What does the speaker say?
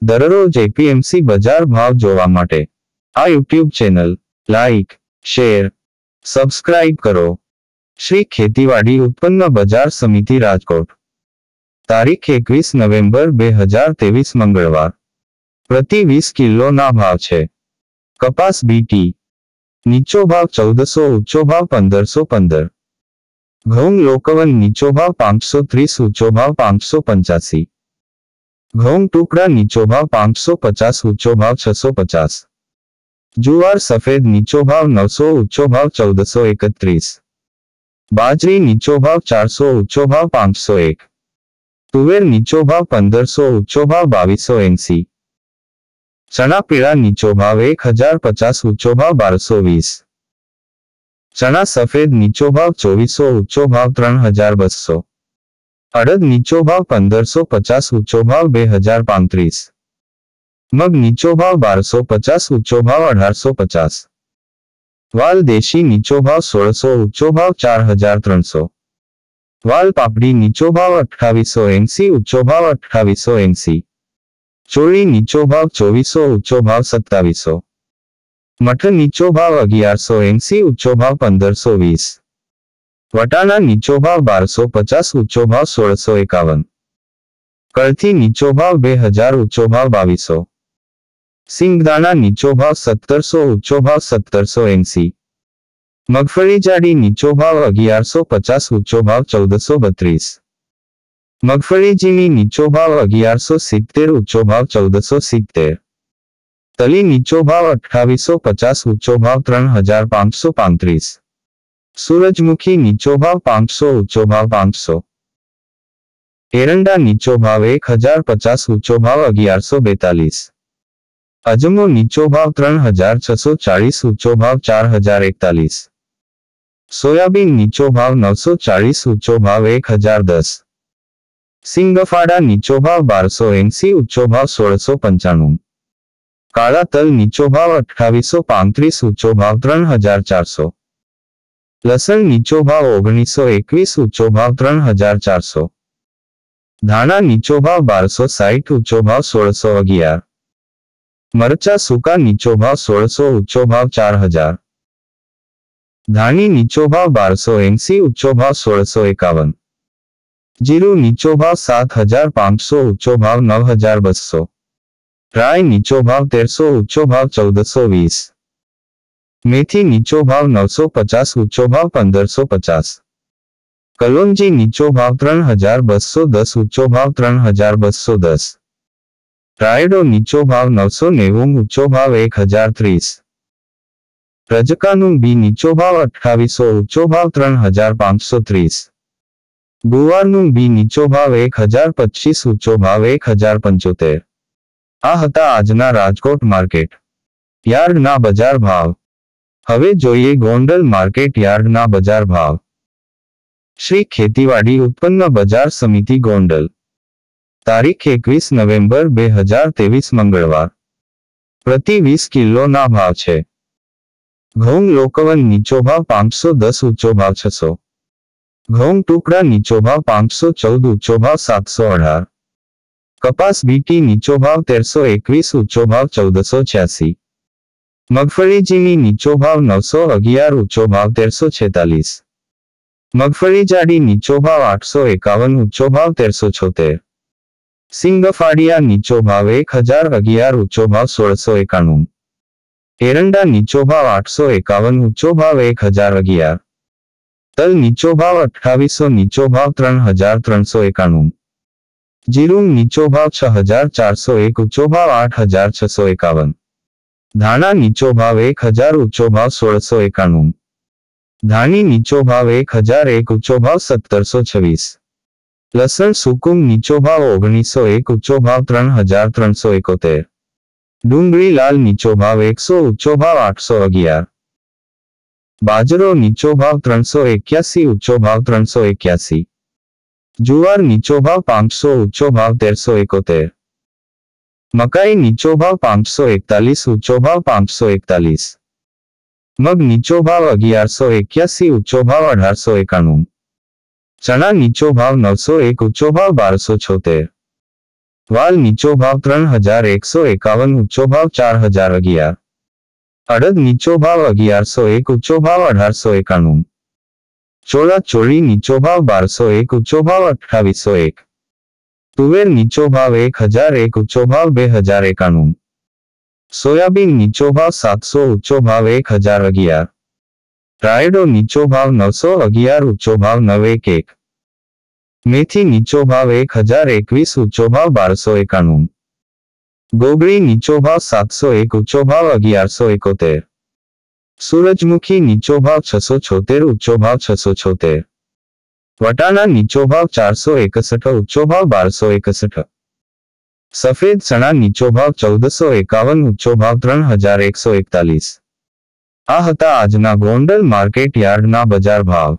દરરોજ એપીએમસી બજાર ભાવ જોવા માટે આ YouTube channel like, share, subscribe કરો. શ્રી ખેતીવાડી ઉત્પન્ન બજાર સમિતિ રાજકોટ. તારીખ 21 નવેમ્બર 2023 મંગળવાર. પ્રતિ 20 કિલોના ભાવ છે. કપાસ બીટી નીચો ભાવ 1400, ઊંચો ભાવ 1515. ઘઉં લોકવન નીચો ભાવ 530, ઊંચો ભાવ 585. ઘઉં ટુકડા નીચો ભાવ 550, ઊંચો ભાવ 650. જુવાર સફેદ નીચો ભાવ 900, ઊંચો ભાવ 1431. બાજરી નીચો ભાવ 400, ઊંચો ભાવ 501. તુવેર નીચો ભાવ 1500, ઊંચો ભાવ 2280. ચણા પીળા નીચો ભાવ 1050, ઊંચો ભાવ 1220. ચણા સફેદ નીચો ભાવ 2400, ઊંચો ભાવ 3200. અડદ નીચો ભાવ 1550, ઊંચો ભાવ 2035. મગ નીચો ભાવ 1250, ઊંચો ભાવ 1850. વાલ દેશી નીચો ભાવ 1600, ઊંચો ભાવ 4300. વાલ પાપડી નીચો ભાવ 2880, ઊંચો ભાવ 2880. ચોળી નીચો ભાવ 2400, ઊંચો ભાવ 2700. મઠ નીચો ભાવ 1180, ઊંચો ભાવ 1520. વટાણા નીચો ભાવ 1250, ઊંચો ભાવ 1651. કળથી નીચો ભાવ 2000, ઊંચો ભાવ 2200. સિંગદાણા નીચો ભાવ 1700, ઊંચો ભાવ 1780. મગફળી જાડી નીચો ભાવ 1150, ઊંચો ભાવ 1432. મગફળી ઝીણી નીચો ભાવ 1170, ઊંચો ભાવ 1470. તલી નીચો ભાવ 2850, ઊંચો ભાવ 3535. સૂરજમુખી નીચો ભાવ 500, ઊંચો ભાવ 500. એરંડા નીચો ભાવ 1050, ઊંચો ભાવ 1142. અજમો નીચો ભાવ 3640, ઊંચો ભાવ 4041. સોયાબીન નીચો ભાવ 940, ઊંચો ભાવ 1010. સિંગફાડા નીચો ભાવ 1280, ઊંચો ભાવ 1695. કાળા તલ નીચો ભાવ 2835, ઊંચો ભાવ 3400. લસણ નીચો ભાવ 1921, ઊંચો ભાવ 3400. ધાણા નીચો ભાવ 1260, ઊંચો ભાવ 1611. મરચા સૂકા નીચો ભાવ 1600, ઊંચો ભાવ 4000. ધાણી નીચો ભાવ 1280, ઊંચો ભાવ 1651. જીરું નીચો ભાવ 7500, ઊંચો ભાવ 9200. રાઈ નીચો ભાવ 1300, ઊંચો ભાવ 1420. મેથી નીચો ભાવ 950, ઊંચો ભાવ 1550. કલોંજી નીચો ભાવ 3210, ઊંચો ભાવ 3210. રાયડો નીચો ભાવ 990, ઊંચો ભાવ 1030. રજકાનું બી નીચો ભાવ 2800, ઊંચો ભાવ 3530. ગુવારનું બી નીચો ભાવ 1025, ઊંચો ભાવ 1075. આ હતા આજના રાજકોટ માર્કેટ યાર્ડના બજાર ભાવ. હવે જોઈએ ગોંડલ માર્કેટ યાર્ડના બજાર ભાવ. શ્રી ખેતીવાડી ઉત્પન્ન બજાર સમિતિ ગોંડલ. તારીખ 21 નવેમ્બર 2023 મંગળવાર. પ્રતિ 20 કિલોના ભાવ છે. ઘઉં લોકવન નીચો ભાવ 510, ઊંચો ભાવ 600. ઘઉં ટુકડા નીચો ભાવ 514, ઊંચો ભાવ 718. કપાસ બીટી નીચો ભાવ 1321, ઊંચો ભાવ 1486. મગફળી ઝીણી નીચો ભાવ 911, ઊંચો ભાવ 1346. મગફળી જાડી નીચો ભાવ 851, ઊંચો ભાવ 1376. સિંગફાડિયા નીચો ભાવ 1011, ઊંચો ભાવ 1691. એરંડા નીચો ભાવ 851, ઊંચો ભાવ 1011. તલ નીચો ભાવ 2800, નીચો ભાવ 3391. જીરું નીચો ભાવ 6401, ઊંચો ભાવ 8651. ધાણા નીચો ભાવ 1000, ઊંચો ભાવ 1691. ધાણી નીચો ભાવ 1001, ઊંચો ભાવ 1726. લસણ સુકુમ નીચો ભાવ 1901, ઊંચો ભાવ 3371. ડુંગળી લાલ નીચો ભાવ 100, ઊંચો ભાવ 811. બાજરો નીચો ભાવ 381, ઊંચો ભાવ 381. જુવાર નીચો ભાવ 500, ઊંચો ભાવ 1371. મકાઈ નીચો ભાવ 541, ઊંચો ભાવ 541. મગ નીચો ભાવ 1181, ઊંચો ભાવ 1891. ચણા નીચો ભાવ 901, ઊંચો ભાવ 1276. વાલ નીચો ભાવ 3151, ઊંચો ભાવ 4011. અડદ નીચો ભાવ 1101, ઊંચો ભાવ 1891. ચોળા ચોળી નીચો ભાવ 1201, ઊંચો ભાવ 2801. તુવેર નીચો ભાવ 1001, ઊંચો ભાવ 2091. સોયાબીન નીચો ભાવ 700, ઊંચો ભાવ 1011. રાયડો નીચો ભાવ 911, ઊંચો ભાવ 911. મેથી નીચો ભાવ 1021, ઊંચો ભાવ 1291. ગોગળી નીચો ભાવ 701, ઊંચો ભાવ 1171. સૂરજમુખી નીચો ભાવ 676, ઊંચો ભાવ 676. વટાણા નીચો ભાવ 461, ઊંચો ભાવ 1261. સફેદ ચણા નીચો ભાવ 1451, ઊંચો ભાવ 3141. આ હતા આજના ગોંડલ માર્કેટ યાર્ડના બજાર ભાવ.